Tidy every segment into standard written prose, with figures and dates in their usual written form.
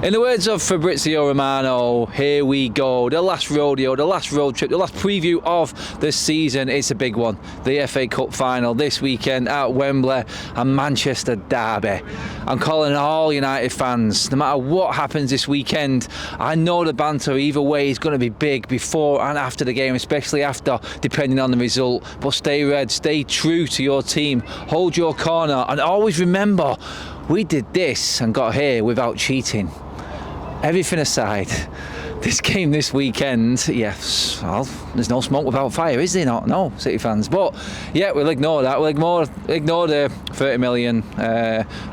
In the words of Fabrizio Romano, here we go. The last rodeo, the last road trip, the last preview of the season. It's a big one. The FA Cup final this weekend at Wembley and Manchester derby. I'm calling all United fans, no matter what happens this weekend, I know the banter either way is going to be big before and after the game, especially after, depending on the result. But stay red, stay true to your team, hold your corner, and always remember, we did this and got here without cheating. Everything aside, this game this weekend, yes, well, there's no smoke without fire, is there not? No, City fans. But yeah, we'll ignore that. We'll ignore the 30 million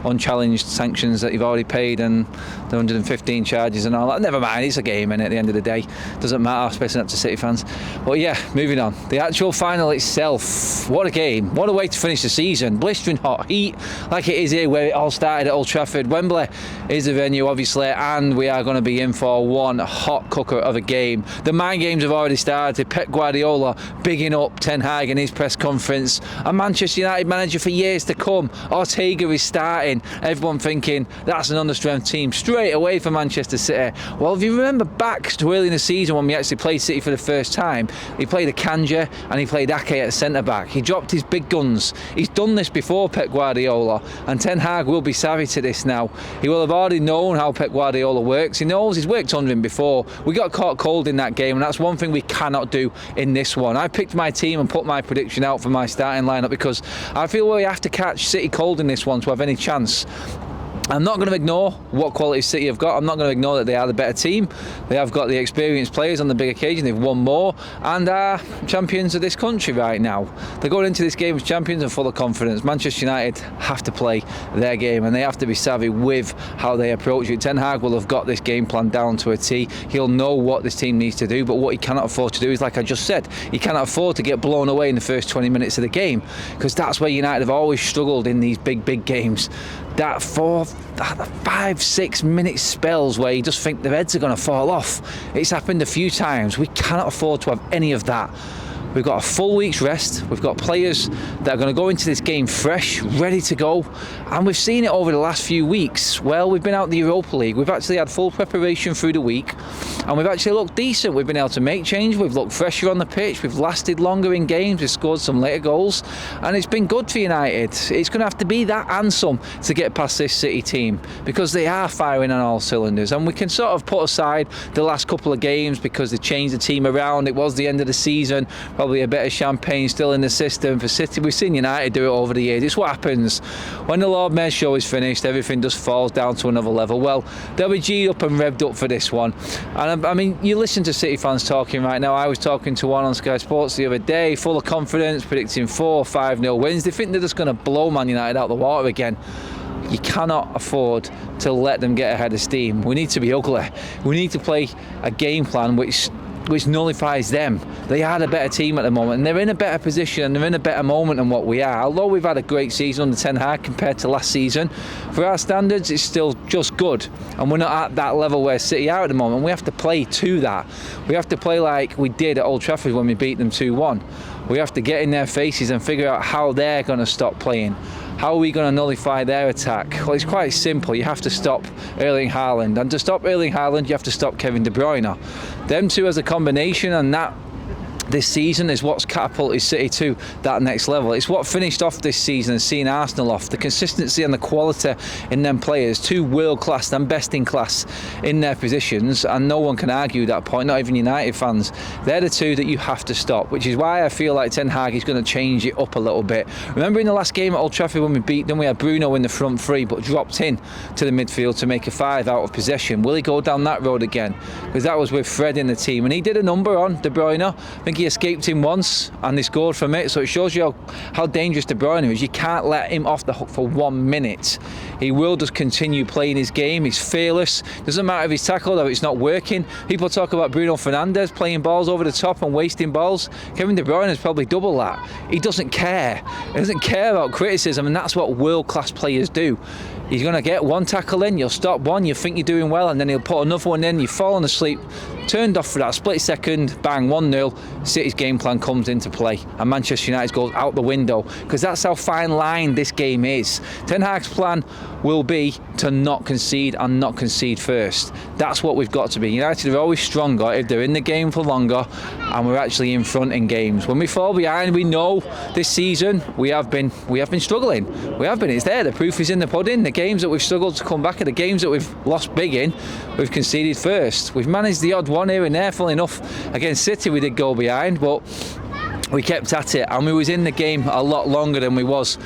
unchallenged sanctions that you've already paid and the 115 charges and all that. Never mind, it's a game, and at the end of the day, doesn't matter, especially not to City fans. But yeah, moving on. The actual final itself, what a game. What a way to finish the season. Blistering hot heat, like it is here where it all started at Old Trafford. Wembley is the venue, obviously, and we are going to be in for one hot cooker of a game. The mind games have already started. Pep Guardiola bigging up Ten Hag in his press conference. A Manchester United manager for years to come. Ortega is starting. Everyone thinking that's an understrength team straight away for Manchester City. Well, if you remember back to early in the season when we actually played City for the first time, he played Akanji and he played Ake at centre back. He dropped his big guns. He's done this before, Pep Guardiola, and Ten Hag will be savvy to this now. He will have already known how Pep Guardiola works. He knows he's worked under him before. We got caught cold in that game, and that's one thing we cannot do in this one. I picked my team and put my prediction out for my starting lineup because I feel we have to catch City cold in this one to have any chance. I'm not going to ignore what quality City have got. I'm not going to ignore that they are the better team. They have got the experienced players on the big occasion. They've won more and are champions of this country right now. They're going into this game as champions and full of confidence. Manchester United have to play their game and they have to be savvy with how they approach it. Ten Hag will have got this game plan down to a T. He'll know what this team needs to do, but what he cannot afford to do is, like I just said, he cannot afford to get blown away in the first 20 minutes of the game, because that's where United have always struggled in these big games. That 5-6 minute spells where you just think their heads are going to fall off. It's happened a few times. We cannot afford to have any of that. We've got a full week's rest. We've got players that are going to go into this game fresh, ready to go. And we've seen it over the last few weeks. Well, we've been out the Europa League. We've actually had full preparation through the week. And we've actually looked decent. We've been able to make change. We've looked fresher on the pitch. We've lasted longer in games. We've scored some later goals. And it's been good for United. It's going to have to be that and some to get past this City team, because they are firing on all cylinders. And we can sort of put aside the last couple of games because they changed the team around. It was the end of the season. Probably a bit of champagne still in the system for City. We've seen United do it over the years. It's what happens when the Lord Mayor's show is finished. Everything just falls down to another level. Well, they'll be G'd up and revved up for this one. And I mean, you listen to City fans talking right now. I was talking to one on Sky Sports the other day, full of confidence, predicting 4-5-0 wins. They think they're just going to blow Man United out the water again. You cannot afford to let them get ahead of steam. We need to be ugly. We need to play a game plan which nullifies them. They are the better team at the moment, and they're in a better position and they're in a better moment than what we are. Although we've had a great season under Ten Hag compared to last season, for our standards it's still just good, and we're not at that level where City are at the moment. We have to play to that. We have to play like we did at Old Trafford when we beat them 2-1. We have to get in their faces and figure out how they're going to stop playing. How are we going to nullify their attack? Well, it's quite simple. You have to stop Erling Haaland. And to stop Erling Haaland, you have to stop Kevin De Bruyne. Them two as a combination, and that this season is what's catapulted City to that next level. It's what finished off this season and seen Arsenal off. The consistency and the quality in them players, two world class and best in class in their positions, and no one can argue that point, not even United fans. They're the two that you have to stop, which is why I feel like Ten Hag is going to change it up a little bit. Remember in the last game at Old Trafford when we beat them, we had Bruno in the front three but dropped in to the midfield to make a 5 out of possession. Will he go down that road again? Because that was with Fred in the team, and he did a number on De Bruyne. I think he escaped him once and they scored from it, so it shows you how dangerous De Bruyne is. You can't let him off the hook for 1 minute. He will just continue playing his game. He's fearless. Doesn't matter if he's tackled or it's not working. People talk about Bruno Fernandes playing balls over the top and wasting balls. Kevin De Bruyne is probably double that. He doesn't care. He doesn't care about criticism, and that's what world-class players do. He's going to get one tackle in, you'll stop one, you think you're doing well, and then he'll put another one in, you've fallen asleep, turned off for that split second, bang, 1-0, City's game plan comes into play, and Manchester United goes out the window, because that's how fine line this game is. Ten Hag's plan will be to not concede and not concede first. That's what we've got to be. United are always stronger if they're in the game for longer and we're actually in front in games. When we fall behind, we know this season we have been struggling. It's there. The proof is in the pudding. The games that we've struggled to come back are the games that we've lost big in, we've conceded first. We've managed the odd one here and there. Funnily enough, against City we did go behind, but we kept at it, and we was in the game a lot longer than we was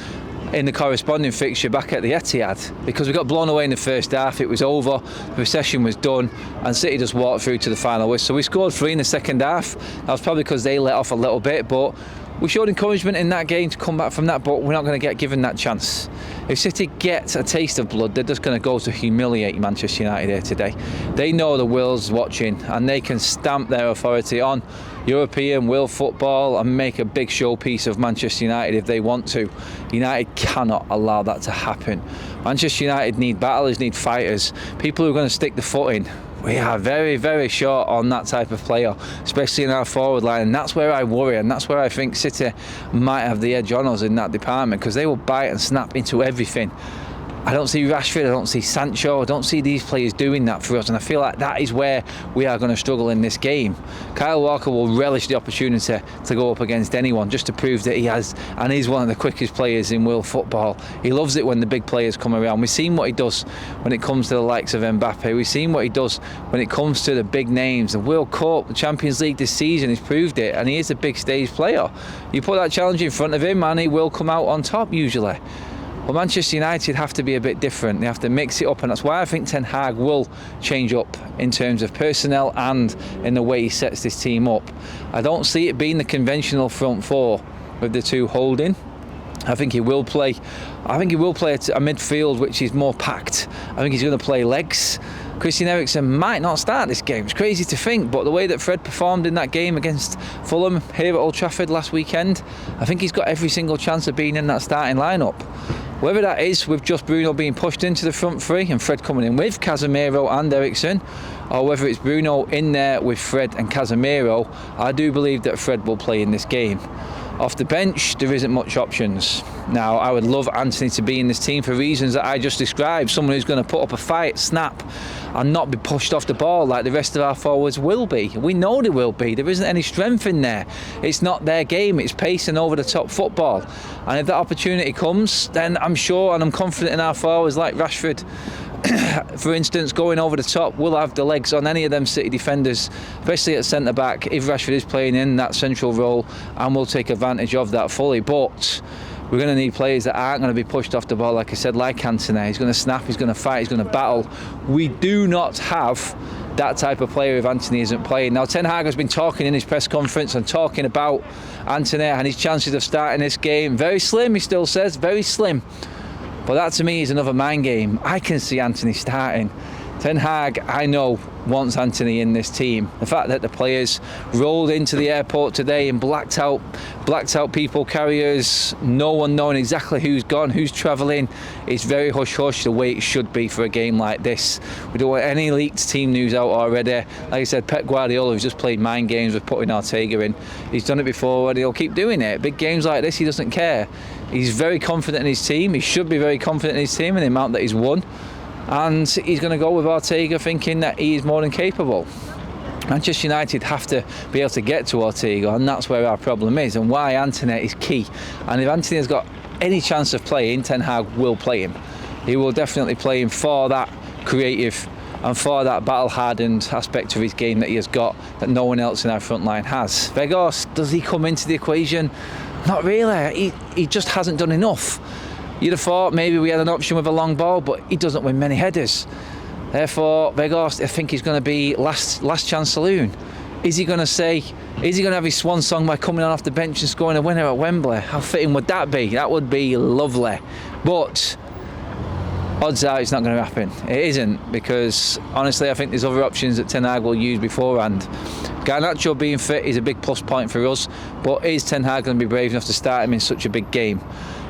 in the corresponding fixture back at the Etihad, because we got blown away in the first half. It was over, the possession was done, and City just walked through to the final whistle. So we scored 3 in the second half. That was probably because they let off a little bit, but we showed encouragement in that game to come back from that, but we're not going to get given that chance. If City gets a taste of blood, they're just going to go to humiliate Manchester United here today. They know the world's watching, and they can stamp their authority on European world football and make a big showpiece of Manchester United if they want to. United cannot allow that to happen. Manchester United need battlers, need fighters, people who are going to stick the foot in. We are very, very short on that type of player, especially in our forward line, and that's where I worry, and that's where I think City might have the edge on us in that department, because they will bite and snap into everything. I don't see Rashford, I don't see Sancho, I don't see these players doing that for us, and I feel like that is where we are going to struggle in this game. Kyle Walker will relish the opportunity to go up against anyone, just to prove that he has and is one of the quickest players in world football. He loves it when the big players come around. We've seen what he does when it comes to the likes of Mbappe. We've seen what he does when it comes to the big names. The World Cup, the Champions League this season, he's proved it, and he is a big stage player. You put that challenge in front of him and he will come out on top usually. Well, Manchester United have to be a bit different. They have to mix it up, and that's why I think Ten Hag will change up in terms of personnel and in the way he sets this team up. I don't see it being the conventional front four with the two holding. I think he will play a midfield which is more packed. I think he's going to play legs. Christian Eriksen might not start this game. It's crazy to think, but the way that Fred performed in that game against Fulham here at Old Trafford last weekend, I think he's got every single chance of being in that starting lineup. Whether that is with just Bruno being pushed into the front three and Fred coming in with Casemiro and Eriksen, or whether it's Bruno in there with Fred and Casemiro, I do believe that Fred will play in this game. Off the bench, there isn't much options. Now, I would love Anthony to be in this team for reasons that I just described. Someone who's going to put up a fight, snap, and not be pushed off the ball like the rest of our forwards will be. We know they will be. There isn't any strength in there. It's not their game. It's pace and over-the-top football. And if that opportunity comes, then I'm sure and I'm confident in our forwards like Rashford, for instance, going over the top, will have the legs on any of them City defenders, especially at centre-back, if Rashford is playing in that central role, and we'll take advantage of that fully. But we're going to need players that aren't going to be pushed off the ball, like I said, like Anthony. He's going to snap, he's going to fight, he's going to battle. We do not have that type of player if Anthony isn't playing. Now, Ten Hag has been talking in his press conference and talking about Anthony and his chances of starting this game. Very slim, he still says, very slim. But that to me is another mind game. I can see Anthony starting. Ten Hag, I know, wants Anthony in this team. The fact that the players rolled into the airport today in blacked out people carriers, no one knowing exactly who's gone, who's travelling, it's very hush-hush the way it should be for a game like this. We don't want any leaked team news out already. Like I said, Pep Guardiola has just played mind games with putting Ortega in. He's done it before and he'll keep doing it. Big games like this, he doesn't care. He's very confident in his team. He should be very confident in his team and the amount that he's won. And he's going to go with Ortega thinking that he is more than capable. Manchester United have to be able to get to Ortega, and that's where our problem is, and why Anthony is key. And if Anthony has got any chance of playing, Ten Hag will play him. He will definitely play him for that creative and for that battle-hardened aspect of his game that he has got that no one else in our front line has. Weghorst, does he come into the equation? Not really. He just hasn't done enough. You'd have thought maybe we had an option with a long ball, but he doesn't win many headers. Therefore, Weghorst, I think he's going to be last chance saloon. Is he going to have his swan song by coming on off the bench and scoring a winner at Wembley? How fitting would that be? That would be lovely. But odds are it's not going to happen. It isn't, because honestly I think there's other options that Ten Hag will use beforehand. Garnacho being fit is a big plus point for us, but is Ten Hag going to be brave enough to start him in such a big game?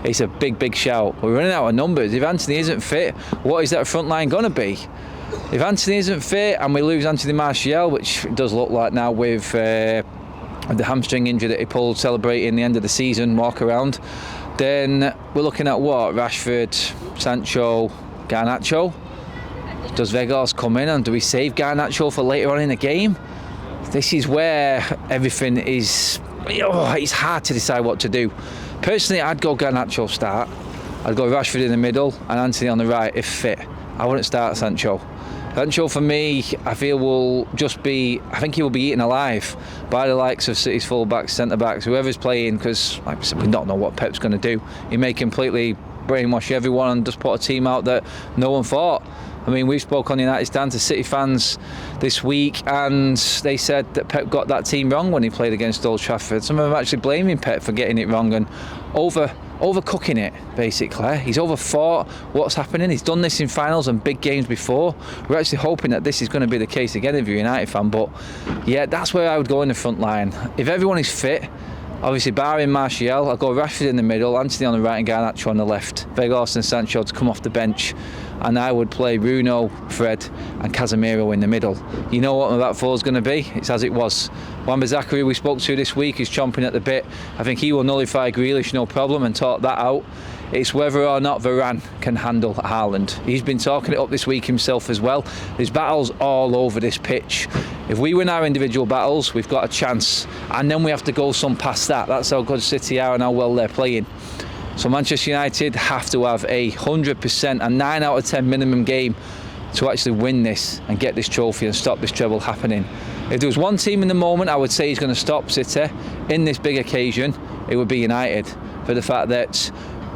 it's a big shout. We're running out of numbers. If Anthony isn't fit, what is that front line going to be? If Anthony isn't fit and we lose Anthony Martial, which it does look like now with the hamstring injury that he pulled celebrating the end of the season walk around, then we're looking at what? Rashford, Sancho, Garnacho. Does Weghorst come in and do we save Garnacho for later on in the game? This is where everything is, it's hard to decide what to do. Personally, I'd go Garnacho start. I'd go Rashford in the middle and Anthony on the right if fit. I wouldn't start Sancho. Sancho for me, I feel I think he will be eaten alive by the likes of City's full-backs, centre-backs, whoever's playing, because like I said, we don't know what Pep's going to do. He may completely brainwash everyone and just put a team out that no one thought. I mean, we spoke on United Stand to City fans this week and they said that Pep got that team wrong when he played against Old Trafford. Some of them actually blaming Pep for getting it wrong and overcooking it, basically. He's overthought what's happening. He's done this in finals and big games before. We're actually hoping that this is going to be the case again if you're a United fan. But yeah, that's where I would go in the front line. If everyone is fit, obviously barring Martial, I'll go Rashford in the middle, Anthony on the right and Garnacho on the left. Weghorst and Sancho to come off the bench. And I would play Bruno, Fred and Casemiro in the middle. You know what my back four is going to be? It's as it was. Wan-Bissaka, we spoke to this week, is chomping at the bit. I think he will nullify Grealish no problem and talk that out. It's whether or not Varane can handle Haaland. He's been talking it up this week himself as well. There's battles all over this pitch. If we win our individual battles, we've got a chance. And then we have to go some past that. That's how good City are and how well they're playing. So Manchester United have to have 100%, a 9 out of 10 minimum game to actually win this and get this trophy and stop this treble happening. If there was one team in the moment I would say is going to stop City in this big occasion, it would be United, for the fact that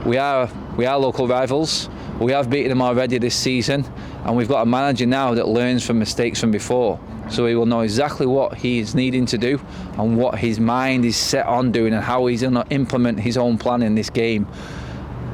we are local rivals. We have beaten them already this season and we've got a manager now that learns from mistakes from before. So he will know exactly what he is needing to do and what his mind is set on doing and how he's going to implement his own plan in this game.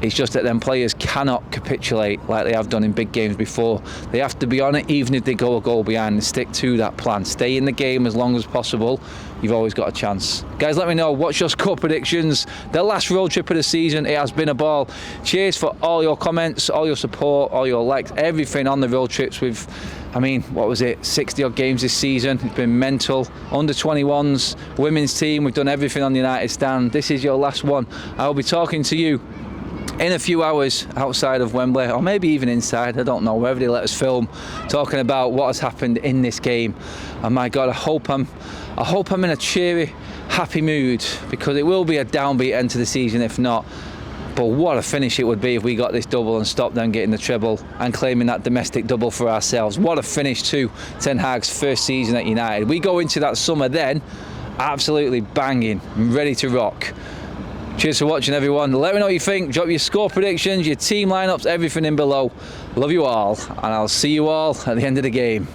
It's just that them players cannot capitulate like they have done in big games before. They have to be on it even if they go a goal behind and stick to that plan. Stay in the game as long as possible. You've always got a chance. Guys, let me know, what's your score predictions? The last road trip of the season, it has been a ball. Cheers for all your comments, all your support, all your likes, everything on the road trips. We've, 60 odd games this season. It's been mental. Under 21s, women's team, we've done everything on the United Stand. This is your last one. I'll be talking to you in a few hours outside of Wembley, or maybe even inside, I don't know, wherever they let us film, talking about what has happened in this game. And my God, I hope I'm in a cheery, happy mood, because it will be a downbeat end to the season if not. But what a finish it would be if we got this double and stopped them getting the treble and claiming that domestic double for ourselves. What a finish to Ten Hag's first season at United. We go into that summer then absolutely banging, ready to rock. Cheers for watching, everyone. Let me know what you think. Drop your score predictions, your team lineups, everything in below. Love you all, and I'll see you all at the end of the game.